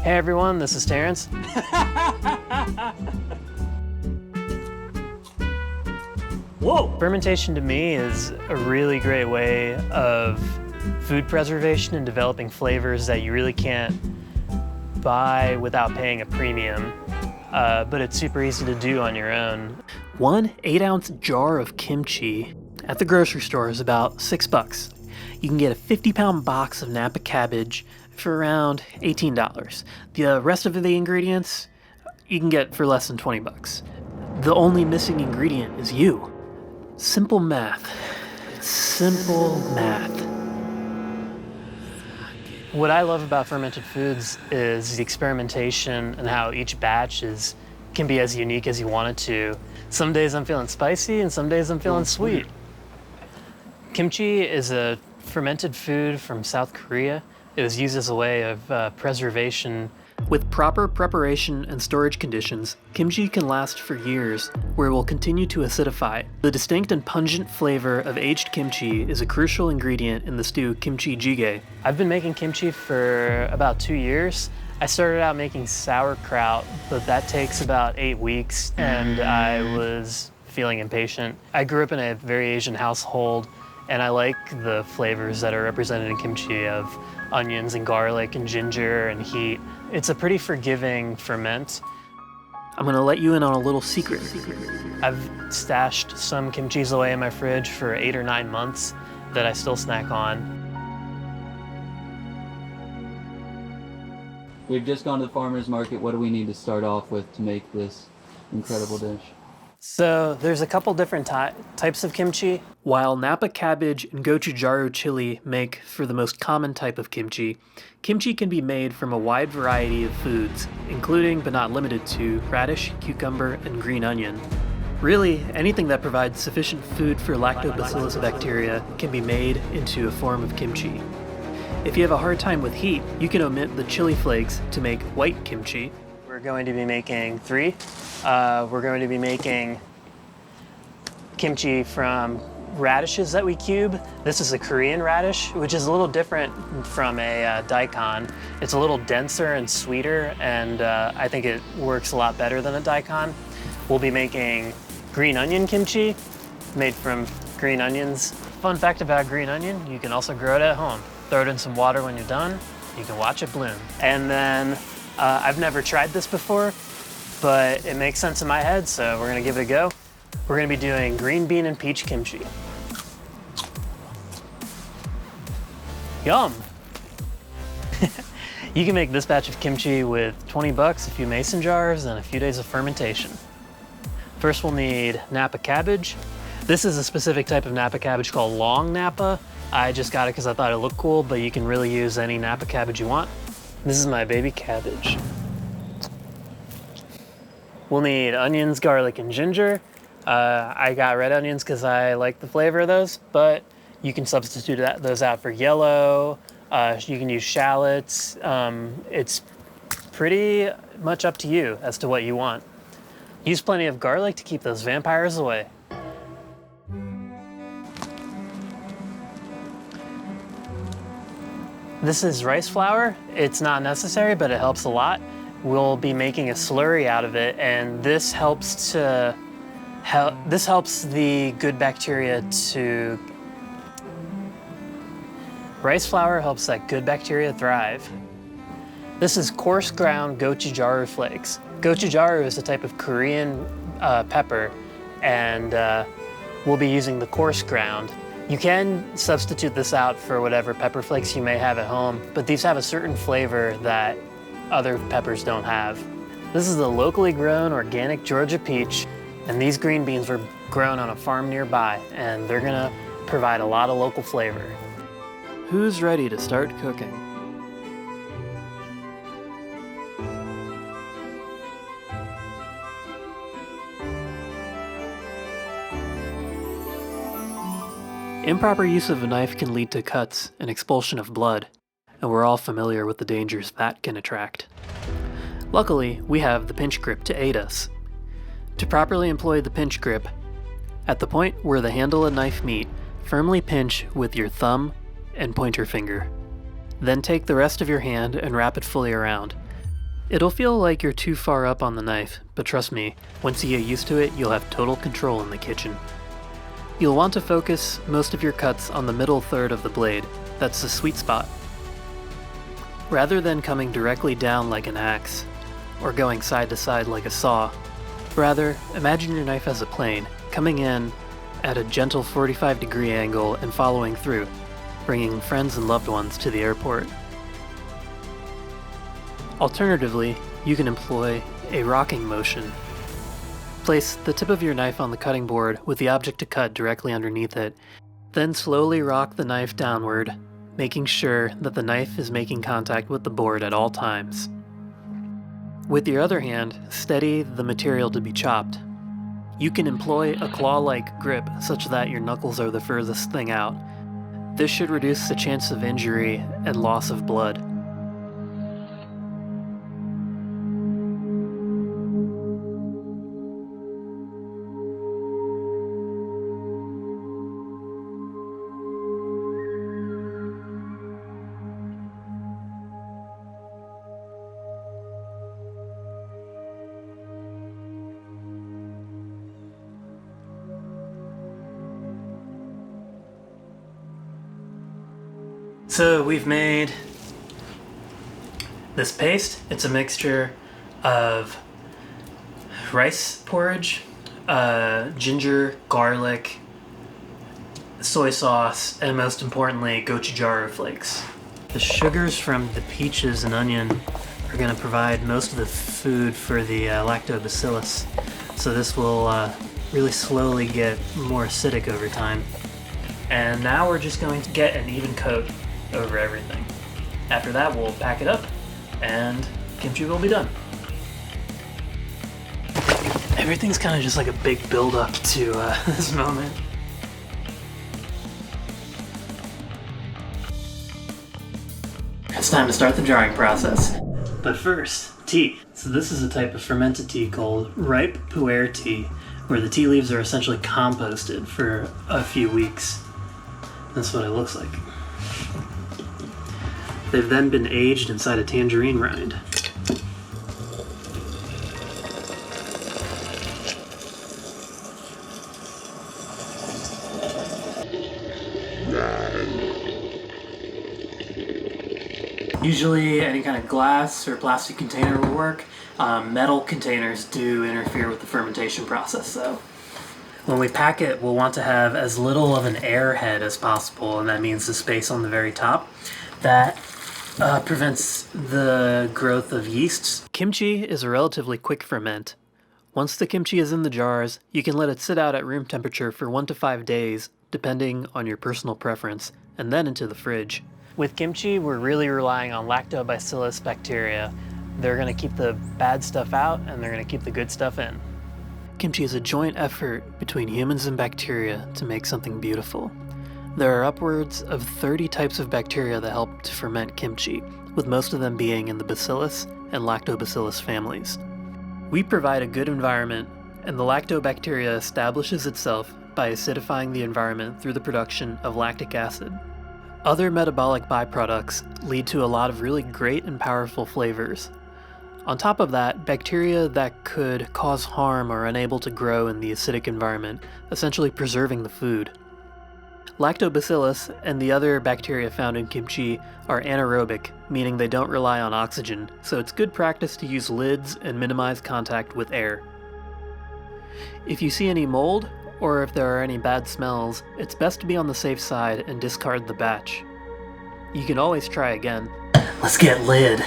Hey everyone, this is Terence. Whoa! Fermentation to me is a really great way of food preservation and developing flavors that you really can't buy without paying a premium, but it's super easy to do on your own. One 8-ounce jar of kimchi at the grocery store is about $6. You can get a 50-pound box of Napa cabbage for around $18. The rest of the ingredients you can get for less than $20. The only missing ingredient is you. Simple math. Simple math. What I love about fermented foods is the experimentation and how each batch can be as unique as you want it to. Some days I'm feeling spicy and some days I'm feeling sweet. Kimchi is a fermented food from South Korea. It was used as a way of preservation. With proper preparation and storage conditions, kimchi can last for years, where it will continue to acidify. The distinct and pungent flavor of aged kimchi is a crucial ingredient in the stew kimchi jjigae. I've been making kimchi for about 2 years. I started out making sauerkraut, but that takes about 8 weeks, and I was feeling impatient. I grew up in a very Asian household, and I like the flavors that are represented in kimchi of onions and garlic and ginger and heat. It's a pretty forgiving ferment. I'm gonna let you in on a little secret. I've stashed some kimchis away in my fridge for 8 or 9 months that I still snack on. We've just gone to the farmer's market. What do we need to start off with to make this incredible dish? So there's a couple different types of kimchi. While Napa cabbage and gochujang chili make for the most common type of kimchi, kimchi can be made from a wide variety of foods, including but not limited to radish, cucumber, and green onion. Really, anything that provides sufficient food for lactobacillus bacteria can be made into a form of kimchi. If you have a hard time with heat, you can omit the chili flakes to make white kimchi. We're going to be making 3. We're going to be making kimchi from radishes that we cube. This is a Korean radish, which is a little different from a daikon. It's a little denser and sweeter, and I think it works a lot better than a daikon. We'll be making green onion kimchi, made from green onions. Fun fact about green onion, you can also grow it at home. Throw it in some water when you're done, you can watch it bloom. And then I've never tried this before, but it makes sense in my head, so we're gonna give it a go. We're gonna be doing green bean and peach kimchi. Yum! You can make this batch of kimchi with $20, a few mason jars, and a few days of fermentation. First we'll need Napa cabbage. This is a specific type of Napa cabbage called long Napa. I just got it because I thought it looked cool, but you can really use any Napa cabbage you want. This is my baby cabbage. We'll need onions, garlic, and ginger. I got red onions because I like the flavor of those, but you can substitute those out for yellow. You can use shallots. It's pretty much up to you as to what you want. Use plenty of garlic to keep those vampires away. This is rice flour. It's not necessary, but it helps a lot. We'll be making a slurry out of it, and this helps the good bacteria to. Rice flour helps that good bacteria thrive. This is coarse ground gochujang flakes. Gochujang is a type of Korean pepper, and we'll be using the coarse ground. You can substitute this out for whatever pepper flakes you may have at home, but these have a certain flavor that other peppers don't have. This is the locally grown organic Georgia peach, and these green beans were grown on a farm nearby, and they're gonna provide a lot of local flavor. Who's ready to start cooking? Improper use of a knife can lead to cuts and expulsion of blood, and we're all familiar with the dangers that can attract. Luckily, we have the pinch grip to aid us. To properly employ the pinch grip, at the point where the handle and knife meet, firmly pinch with your thumb and pointer finger. Then take the rest of your hand and wrap it fully around. It'll feel like you're too far up on the knife, but trust me, once you get used to it, you'll have total control in the kitchen. You'll want to focus most of your cuts on the middle third of the blade. That's the sweet spot. Rather than coming directly down like an axe, or going side to side like a saw, rather, imagine your knife as a plane, coming in at a gentle 45-degree angle and following through, bringing friends and loved ones to the airport. Alternatively, you can employ a rocking motion. Place the tip of your knife on the cutting board with the object to cut directly underneath it, then slowly rock the knife downward, making sure that the knife is making contact with the board at all times. With your other hand, steady the material to be chopped. You can employ a claw-like grip such that your knuckles are the furthest thing out. This should reduce the chance of injury and loss of blood. So we've made this paste. It's a mixture of rice porridge, ginger, garlic, soy sauce, and most importantly, gochujara flakes. The sugars from the peaches and onion are going to provide most of the food for the lactobacillus. So this will really slowly get more acidic over time. And now we're just going to get an even coat over everything. After that, we'll pack it up and kimchi will be done. Everything's kind of just like a big build-up to this moment. It's time to start the jarring process. But first, tea. So this is a type of fermented tea called ripe pu'er tea, where the tea leaves are essentially composted for a few weeks. That's what it looks like. They've then been aged inside a tangerine rind. Usually any kind of glass or plastic container will work. Metal containers do interfere with the fermentation process though. When we pack it, we'll want to have as little of an air head as possible, and that means the space on the very top. That prevents the growth of yeasts. Kimchi is a relatively quick ferment. Once the kimchi is in the jars, you can let it sit out at room temperature for 1 to 5 days, depending on your personal preference, and then into the fridge. With kimchi, we're really relying on lactobacillus bacteria. They're going to keep the bad stuff out, and they're going to keep the good stuff in. Kimchi is a joint effort between humans and bacteria to make something beautiful. There are upwards of 30 types of bacteria that help to ferment kimchi, with most of them being in the Bacillus and Lactobacillus families. We provide a good environment, and the lactobacteria establishes itself by acidifying the environment through the production of lactic acid. Other metabolic byproducts lead to a lot of really great and powerful flavors. On top of that, bacteria that could cause harm are unable to grow in the acidic environment, essentially preserving the food. Lactobacillus and the other bacteria found in kimchi are anaerobic, meaning they don't rely on oxygen, so it's good practice to use lids and minimize contact with air. If you see any mold, or if there are any bad smells, it's best to be on the safe side and discard the batch. You can always try again. Let's get lid.